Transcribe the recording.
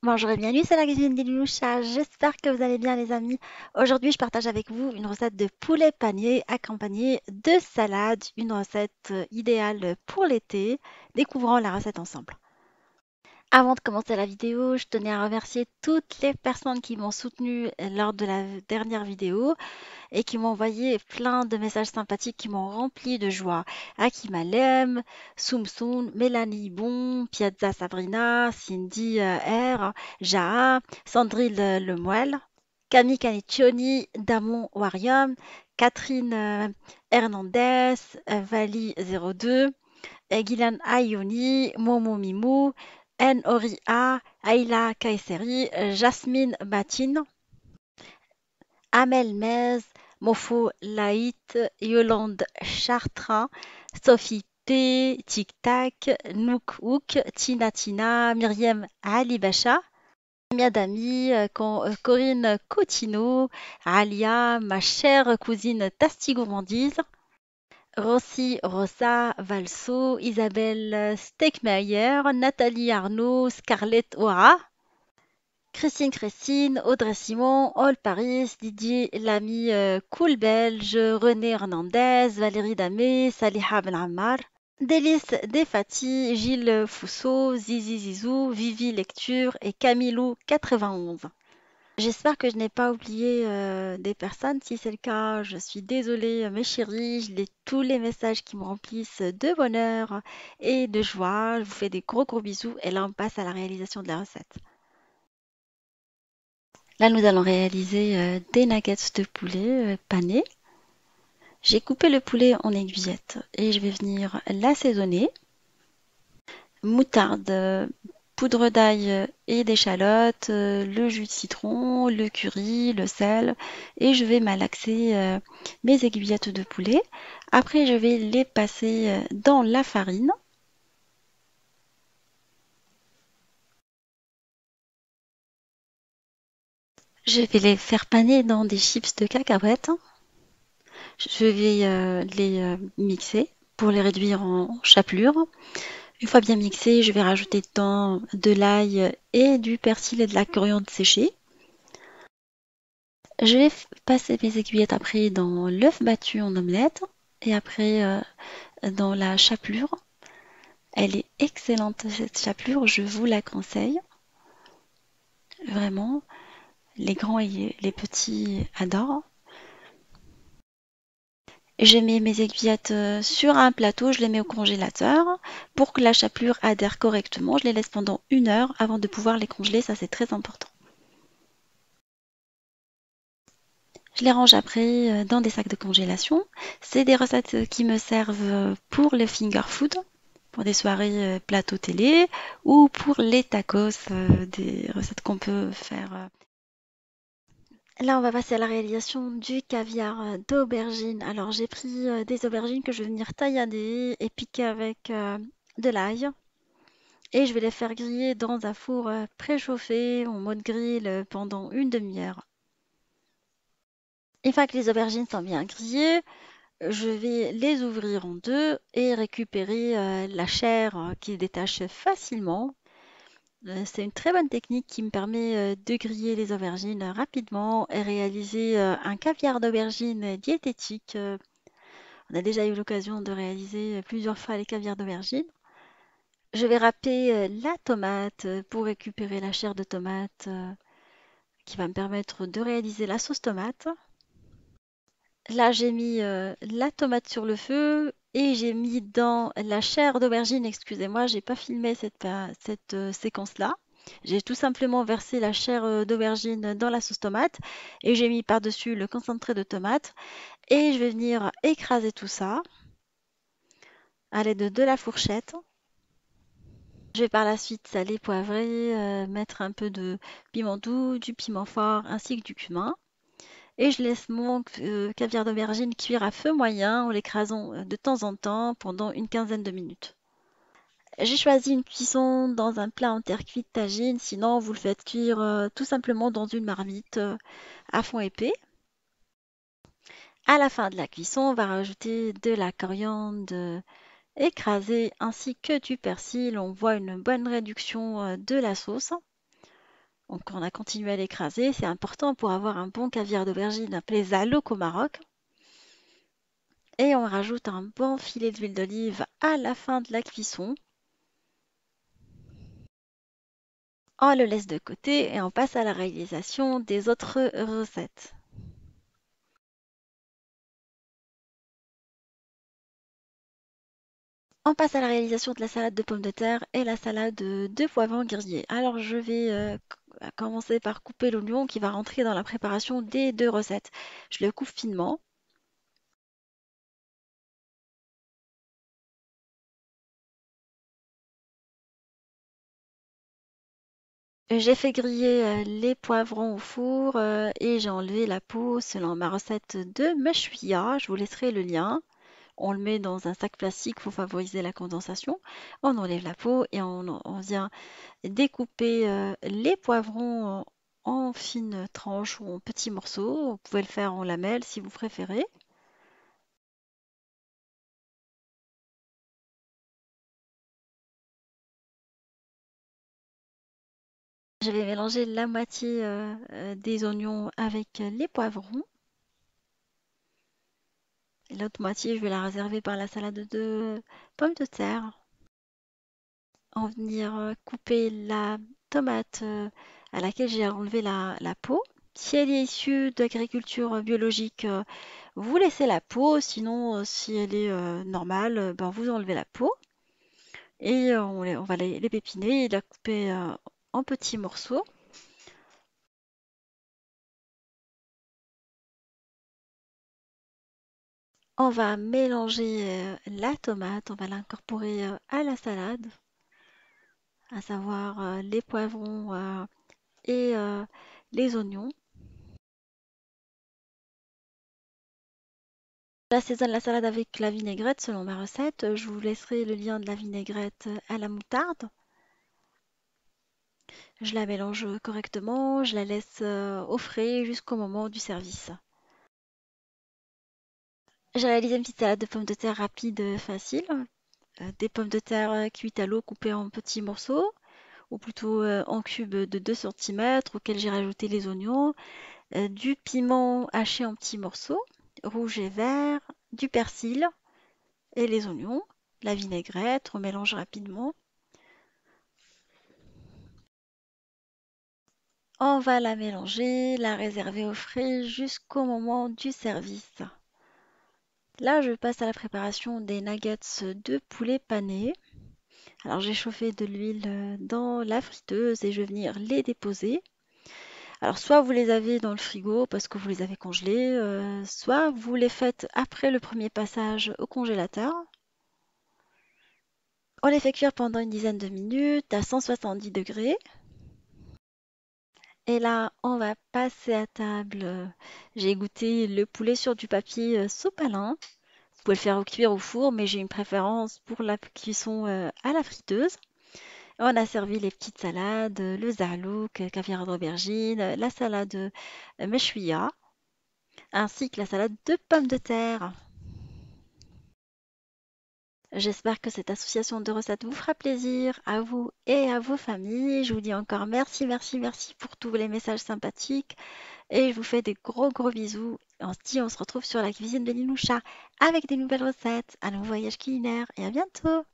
Bonjour et bienvenue, c'est la cuisine d'Iloucha. J'espère que vous allez bien, les amis. Aujourd'hui, je partage avec vous une recette de poulet pané accompagnée de salade, une recette idéale pour l'été. Découvrons la recette ensemble. Avant de commencer la vidéo, je tenais à remercier toutes les personnes qui m'ont soutenu lors de la dernière vidéo et qui m'ont envoyé plein de messages sympathiques qui m'ont rempli de joie. Hakim Alem, Soum Soum, Mélanie Bon, Piazza Sabrina, Cindy R, Jaa, Sandrine Lemoelle, Camille Caniccioni, Damon Warium, Catherine Hernandez, Vali 02, Guylaine Ayoni, Momo Mimou, N. Oria, Ayla Kayseri, Jasmine Matine, Amel Mez, Mofo Laït, Yolande Chartrain, Sophie P, Tic Tac, Nouk Ouk, Tina Tina, Myriam Ali Bacha, Miadami, Corinne Cotineau, Alia, ma chère cousine Tasti Gourmandise, Rossi Rosa Valso, Isabelle Steckmeyer, Nathalie Arnaud, Scarlett O'Hara, Christine, Audrey Simon, All Paris, Didier Lamy, Cool Belge, René Hernandez, Valérie Damé, Saliha Ben Ammar, Délice Desfati, Gilles Fousseau, Zizi Zizou, Vivi Lecture et Camilou 91. J'espère que je n'ai pas oublié des personnes. Si c'est le cas, je suis désolée, mes chéris. Je lis tous les messages qui me remplissent de bonheur et de joie. Je vous fais des gros gros bisous et là on passe à la réalisation de la recette. Là, nous allons réaliser des nuggets de poulet panés. J'ai coupé le poulet en aiguillettes et je vais venir l'assaisonner. Moutarde, poudre d'ail et d'échalote, le jus de citron, le curry, le sel et je vais malaxer mes aiguillettes de poulet. Après, je vais les passer dans la farine. Je vais les faire paner dans des chips de cacahuètes. Je vais les mixer pour les réduire en chapelure. Une fois bien mixé, je vais rajouter dedans de l'ail et du persil et de la coriandre séchée. Je vais passer mes aiguillettes après dans l'œuf battu en omelette et après dans la chapelure. Elle est excellente cette chapelure, je vous la conseille. Vraiment, les grands et les petits adorent. Je mets mes aiguillettes sur un plateau, je les mets au congélateur pour que la chapelure adhère correctement. Je les laisse pendant 1 heure avant de pouvoir les congeler, ça c'est très important. Je les range après dans des sacs de congélation. C'est des recettes qui me servent pour les finger food, pour des soirées plateau télé ou pour les tacos, des recettes qu'on peut faire. Là, on va passer à la réalisation du caviar d'aubergine. Alors, j'ai pris des aubergines que je vais venir taillader et piquer avec de l'ail. Et je vais les faire griller dans un four préchauffé en mode grill pendant une demi-heure. Une fois que les aubergines sont bien grillées, je vais les ouvrir en deux et récupérer la chair qui se détache facilement. C'est une très bonne technique qui me permet de griller les aubergines rapidement et réaliser un caviar d'aubergine diététique. On a déjà eu l'occasion de réaliser plusieurs fois les caviars d'aubergine. Je vais râper la tomate pour récupérer la chair de tomate qui va me permettre de réaliser la sauce tomate. Là, j'ai mis la tomate sur le feu et j'ai mis dans la chair d'aubergine. Excusez-moi, j'ai pas filmé cette séquence-là. J'ai tout simplement versé la chair d'aubergine dans la sauce tomate et j'ai mis par-dessus le concentré de tomate et je vais venir écraser tout ça à l'aide de la fourchette. Je vais par la suite saler, poivrer, mettre un peu de piment doux, du piment fort ainsi que du cumin. Et je laisse mon caviar d'aubergine cuire à feu moyen en l'écrasant de temps en temps pendant une quinzaine de minutes. J'ai choisi une cuisson dans un plat en terre cuite tagine, sinon vous le faites cuire tout simplement dans une marmite à fond épais. À la fin de la cuisson, on va rajouter de la coriandre écrasée ainsi que du persil. On voit une bonne réduction de la sauce. Donc on a continué à l'écraser. C'est important pour avoir un bon caviar d'aubergine appelé zalouk au Maroc. Et on rajoute un bon filet d'huile d'olive à la fin de la cuisson. On le laisse de côté et on passe à la réalisation des autres recettes. On passe à la réalisation de la salade de pommes de terre et la salade de poivrons grillés. Alors je vais commencer par couper l'oignon qui va rentrer dans la préparation des deux recettes. Je le coupe finement. J'ai fait griller les poivrons au four et j'ai enlevé la peau selon ma recette de meshwia. Je vous laisserai le lien. On le met dans un sac plastique pour favoriser la condensation. On enlève la peau et on vient découper les poivrons en fines tranches ou en petits morceaux. Vous pouvez le faire en lamelles si vous préférez. Je vais mélanger la moitié des oignons avec les poivrons. Et l'autre moitié, je vais la réserver par la salade de pommes de terre. En venir couper la tomate à laquelle j'ai enlevé la peau. Si elle est issue d'agriculture biologique, vous laissez la peau. Sinon, si elle est normale, ben, vous enlevez la peau. Et on va les pépiner et la couper en petits morceaux. On va mélanger la tomate, on va l'incorporer à la salade, à savoir les poivrons et les oignons. J'assaisonne la salade avec la vinaigrette selon ma recette. Je vous laisserai le lien de la vinaigrette à la moutarde. Je la mélange correctement, je la laisse au frais jusqu'au moment du service. J'ai réalisé une petite salade de pommes de terre rapide, facile. Des pommes de terre cuites à l'eau coupées en petits morceaux, ou plutôt en cubes de 2 cm, auxquels j'ai rajouté les oignons, du piment haché en petits morceaux, rouge et vert, du persil et les oignons, la vinaigrette, on mélange rapidement. On va la mélanger, la réserver au frais jusqu'au moment du service. Là, je passe à la préparation des nuggets de poulet pané. Alors, j'ai chauffé de l'huile dans la friteuse et je vais venir les déposer. Alors, soit vous les avez dans le frigo parce que vous les avez congelés, soit vous les faites après le premier passage au congélateur. On les fait cuire pendant une dizaine de minutes à 170 degrés. Et là, on va passer à table. J'ai goûté le poulet sur du papier sopalin. Vous pouvez le faire cuire au four, mais j'ai une préférence pour la cuisson à la friteuse. On a servi les petites salades, le zalouk, caviar d'aubergine, la salade meshwia, ainsi que la salade de pommes de terre. J'espère que cette association de recettes vous fera plaisir à vous et à vos familles. Je vous dis encore merci, merci, merci pour tous les messages sympathiques et je vous fais des gros gros bisous. On se dit, on se retrouve sur la cuisine de Linoucha avec des nouvelles recettes, un nouveau voyage culinaire et à bientôt.